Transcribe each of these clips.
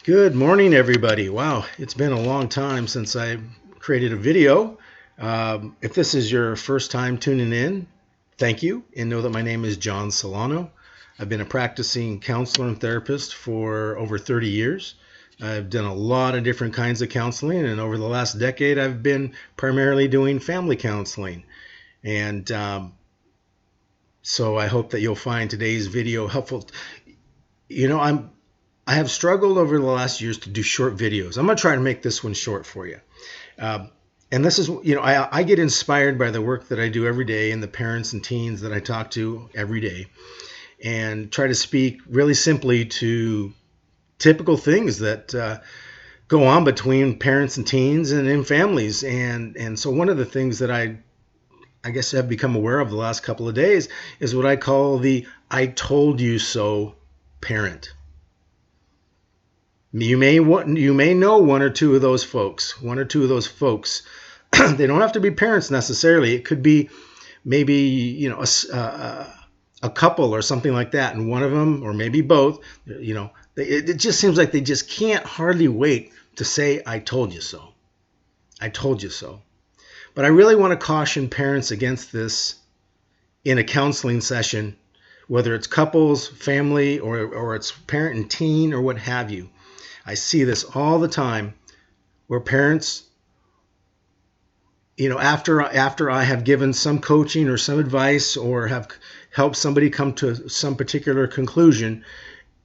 Good morning, everybody. Wow, it's been a long time since I created a video. If this is your first time tuning in, thank you, and know that my name is John Solano. I've been a practicing counselor and therapist for over 30 years. I've done a lot of different kinds of counseling, and over the last decade, I've been primarily doing family counseling. And so I hope that you'll find today's video helpful. I have struggled over the last years to do short videos. I'm going to try to make this one short for you. And this is, I get inspired by the work that I do every day and the parents and teens that I talk to every day, and try to speak really simply to typical things that go on between parents and teens and in families. And so one of the things that I guess I've become aware of the last couple of days is what I call the "I told you so" parent. You may know one or two of those folks. They don't have to be parents necessarily. It could be maybe a couple or something like that, and one of them, or maybe both. It just seems like they just can't hardly wait to say, "I told you so." I told you so. But I really want to caution parents against this in a counseling session, whether it's couples, family, or it's parent and teen, or what have you. I see this all the time where parents, after I have given some coaching or some advice or have helped somebody come to some particular conclusion,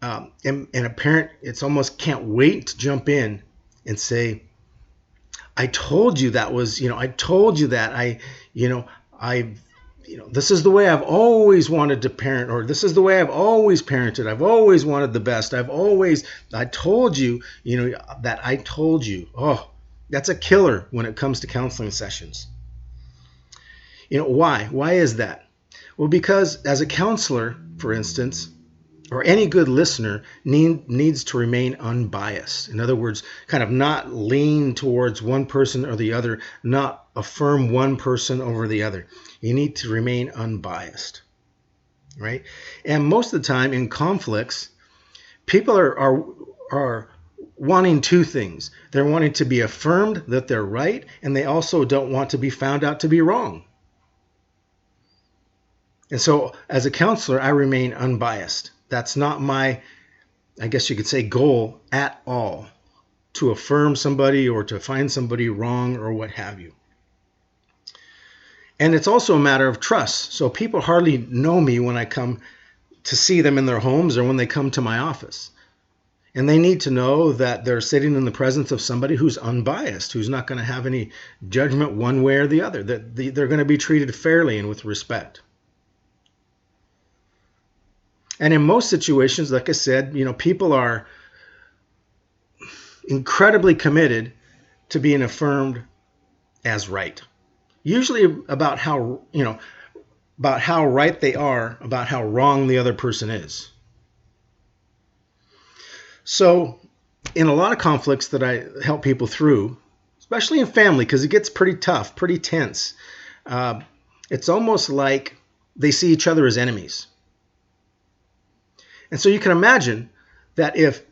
and a parent, it's almost can't wait to jump in and say, "I told you that was, I told you that this is the way I've always wanted to parent, or this is the way I've always parented. I've always wanted the best. I told you, that I told you." Oh, that's a killer when it comes to counseling sessions. Why? Why is that? Well, because as a counselor, for instance, or any good listener needs to remain unbiased. In other words, kind of not lean towards one person or the other, not affirm one person over the other. You need to remain unbiased, right? And most of the time in conflicts, people are wanting two things. They're wanting to be affirmed that they're right, and they also don't want to be found out to be wrong. And so as a counselor, I remain unbiased. That's not my, I guess you could say, goal at all, to affirm somebody or to find somebody wrong or what have you. And it's also a matter of trust. So people hardly know me when I come to see them in their homes or when they come to my office. And they need to know that they're sitting in the presence of somebody who's unbiased, who's not going to have any judgment one way or the other, that they're going to be treated fairly and with respect. And in most situations, like I said, people are incredibly committed to being affirmed as right. Usually about how right they are, about how wrong the other person is. So in a lot of conflicts that I help people through, especially in family, because it gets pretty tough, pretty tense, it's almost like they see each other as enemies. And so you can imagine that if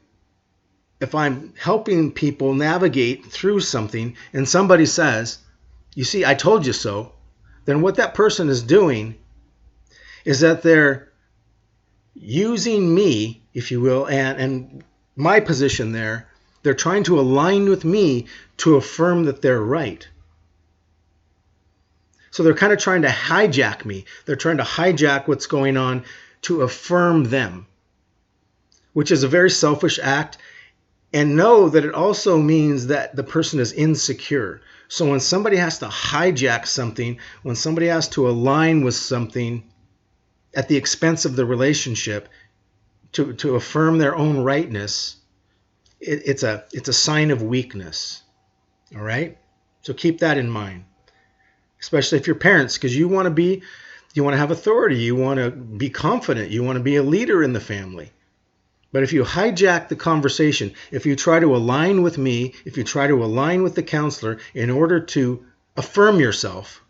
I'm helping people navigate through something and somebody says, "You see, I told you so," then what that person is doing is that they're using me, if you will, and my position there. They're trying to align with me to affirm that they're right. So they're kind of trying to hijack me. They're trying to hijack what's going on to affirm them, which is a very selfish act. And know that it also means that the person is insecure. So when somebody has to hijack something, when somebody has to align with something at the expense of the relationship to affirm their own rightness, it's a sign of weakness. All right? So keep that in mind, especially if you're parents, because you want to have authority, you want to be confident, you want to be a leader in the family. But if you hijack the conversation, if you try to align with me, if you try to align with the counselor in order to affirm yourself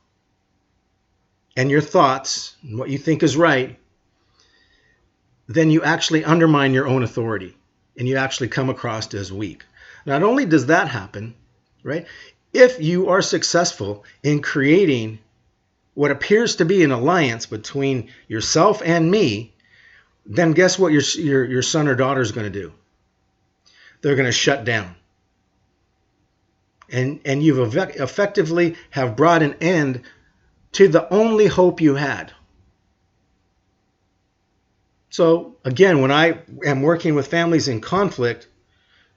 and your thoughts and what you think is right, then you actually undermine your own authority. and you actually come across as weak. Not only does that happen, right? If you are successful in creating what appears to be an alliance between yourself and me, then guess what your son or daughter is going to do? They're going to shut down. And you've effectively have brought an end to the only hope you had. So again, when I am working with families in conflict,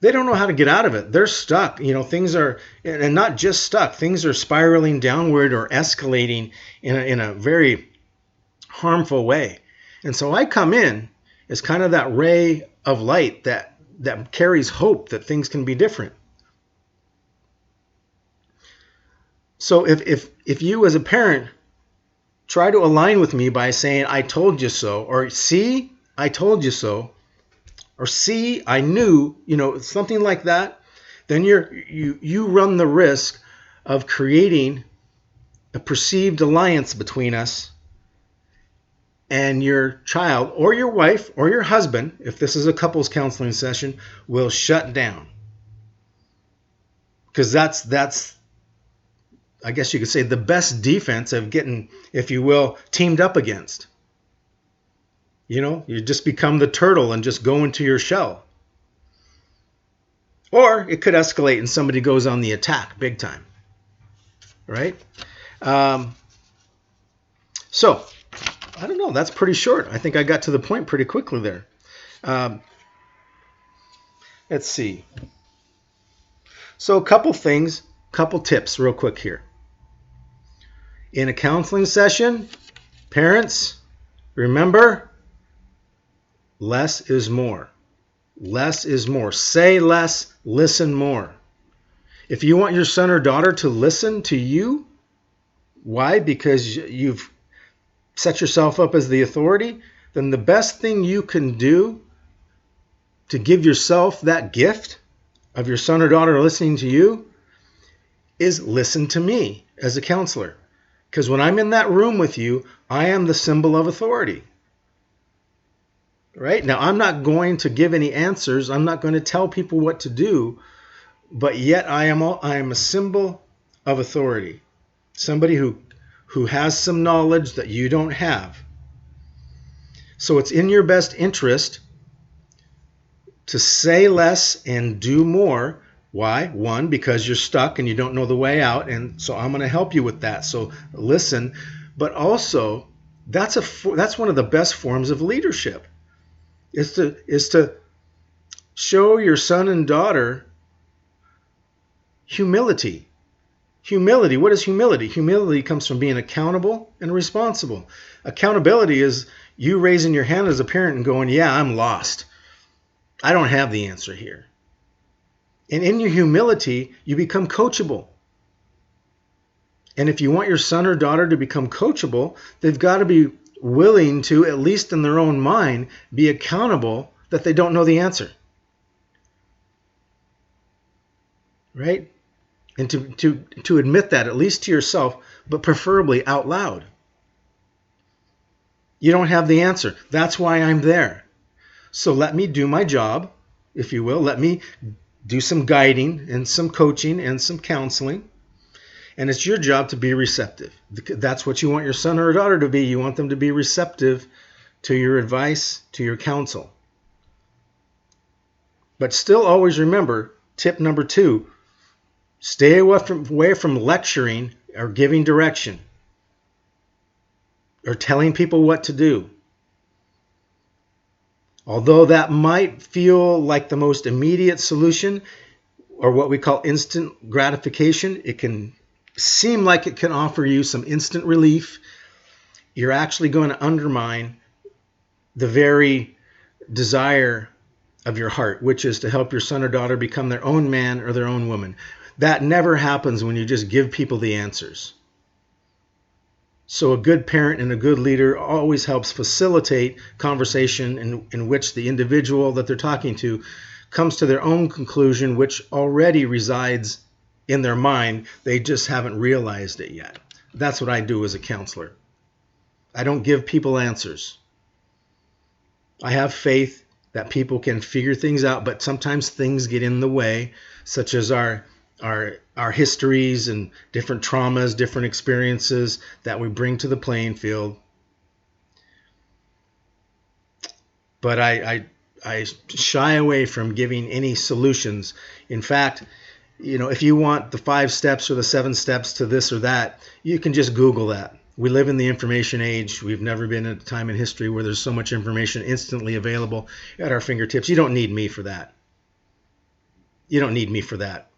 they don't know how to get out of it. They're stuck. Things are, and not just stuck, things are spiraling downward or escalating in a very harmful way. And so I come in as kind of that ray of light that carries hope that things can be different. So if you as a parent try to align with me by saying, I told you so, or see, I told you so, or see, I knew, something like that, then you run the risk of creating a perceived alliance between us, and your child or your wife or your husband, if this is a couples counseling session, will shut down. Because that's I guess you could say the best defense of getting, if you will, teamed up against. You just become the turtle and just go into your shell. Or it could escalate and somebody goes on the attack big time. Right? So, I don't know. That's pretty short. I think I got to the point pretty quickly there. Let's see. So a couple things, couple tips real quick here. In a counseling session, parents, remember, less is more. Less is more. Say less, listen more. If you want your son or daughter to listen to you, why? Because you've set yourself up as the authority, then the best thing you can do to give yourself that gift of your son or daughter listening to you is listen to me as a counselor. Because when I'm in that room with you, I am the symbol of authority. Right? Now, I'm not going to give any answers. I'm not going to tell people what to do. But yet I am a symbol of authority. Somebody who has some knowledge that you don't have. So it's in your best interest to say less and do more. Why? One, because you're stuck and you don't know the way out, and so I'm going to help you with that. So listen, but also that's one of the best forms of leadership. Is to show your son and daughter humility. Humility. What is humility? Humility comes from being accountable and responsible. Accountability is you raising your hand as a parent and going, "Yeah, I'm lost. I don't have the answer here." And in your humility, you become coachable. And if you want your son or daughter to become coachable, they've got to be willing to, at least in their own mind, be accountable that they don't know the answer. Right? And to admit that, at least to yourself, but preferably out loud. You don't have the answer. That's why I'm there. So let me do my job, if you will. Let me do some guiding and some coaching and some counseling. And it's your job to be receptive. That's what you want your son or daughter to be. You want them to be receptive to your advice, to your counsel. But still always remember, tip number 2, stay away from lecturing or giving direction or telling people what to do. Although that might feel like the most immediate solution, or what we call instant gratification, it can seem like it can offer you some instant relief. You're actually going to undermine the very desire of your heart, which is to help your son or daughter become their own man or their own woman. That never happens when you just give people the answers. So a good parent and a good leader always helps facilitate conversation in which the individual that they're talking to comes to their own conclusion, which already resides in their mind. They just haven't realized it yet. That's what I do as a counselor. I don't give people answers. I have faith that people can figure things out, but sometimes things get in the way, such as our histories and different traumas, different experiences that we bring to the playing field. But I shy away from giving any solutions. In fact, if you want the 5 steps or the 7 steps to this or that, you can just Google that. We live in the information age. We've never been at a time in history where there's so much information instantly available at our fingertips. You don't need me for that. You don't need me for that.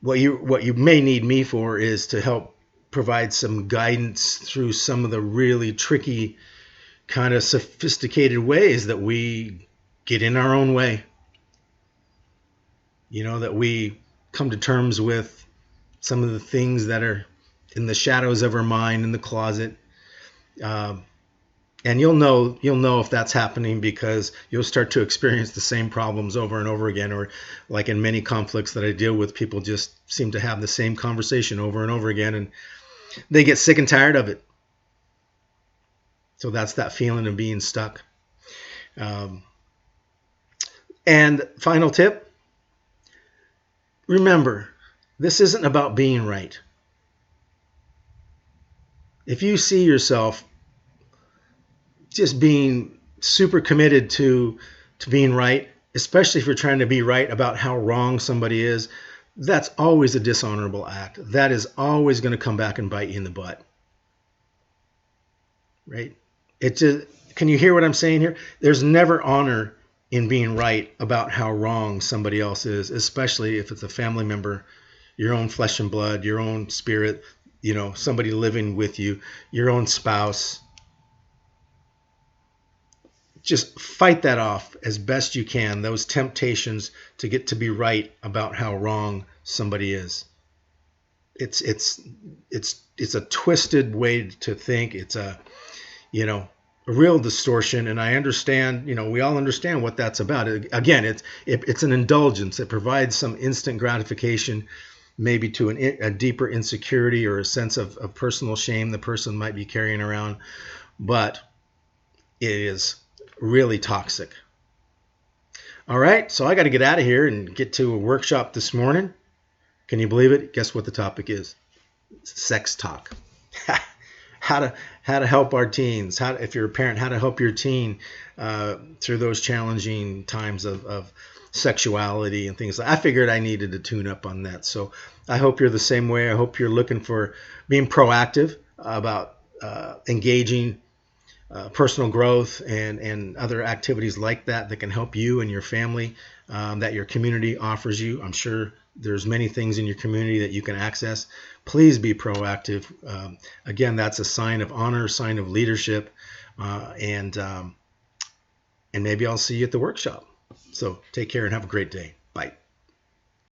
What you may need me for is to help provide some guidance through some of the really tricky, kind of sophisticated ways that we get in our own way. That we come to terms with some of the things that are in the shadows of our mind, in the closet. And you'll know if that's happening, because you'll start to experience the same problems over and over again. Or like in many conflicts that I deal with, people just seem to have the same conversation over and over again, and they get sick and tired of it. So that's that feeling of being stuck. And final tip, remember, this isn't about being right. If you see yourself just being super committed to being right, especially if you're trying to be right about how wrong somebody is, that's always a dishonorable act. That is always going to come back and bite you in the butt. Right? Can you hear what I'm saying here? There's never honor in being right about how wrong somebody else is, especially if it's a family member, your own flesh and blood, your own spirit, somebody living with you, your own spouse. Just fight that off as best you can, those temptations to get to be right about how wrong somebody is. It's a twisted way to think. It's a real distortion, and I understand, we all understand what that's about. Again, it's an indulgence. It provides some instant gratification, maybe to a deeper insecurity or a sense of personal shame the person might be carrying around, but it is really toxic. All right, so I got to get out of here and get to a workshop this morning. Can you believe it? Guess what the topic is? Sex talk. How to help our teens. If you're a parent, how to help your teen through those challenging times of sexuality and things. I figured I needed to tune up on that. So I hope you're the same way. I hope you're looking for being proactive about engaging personal growth and other activities like that can help you and your family, that your community offers you. I'm sure there's many things in your community that you can access. Please be proactive. Again, that's a sign of honor, a sign of leadership, and maybe I'll see you at the workshop. So take care and have a great day. Bye.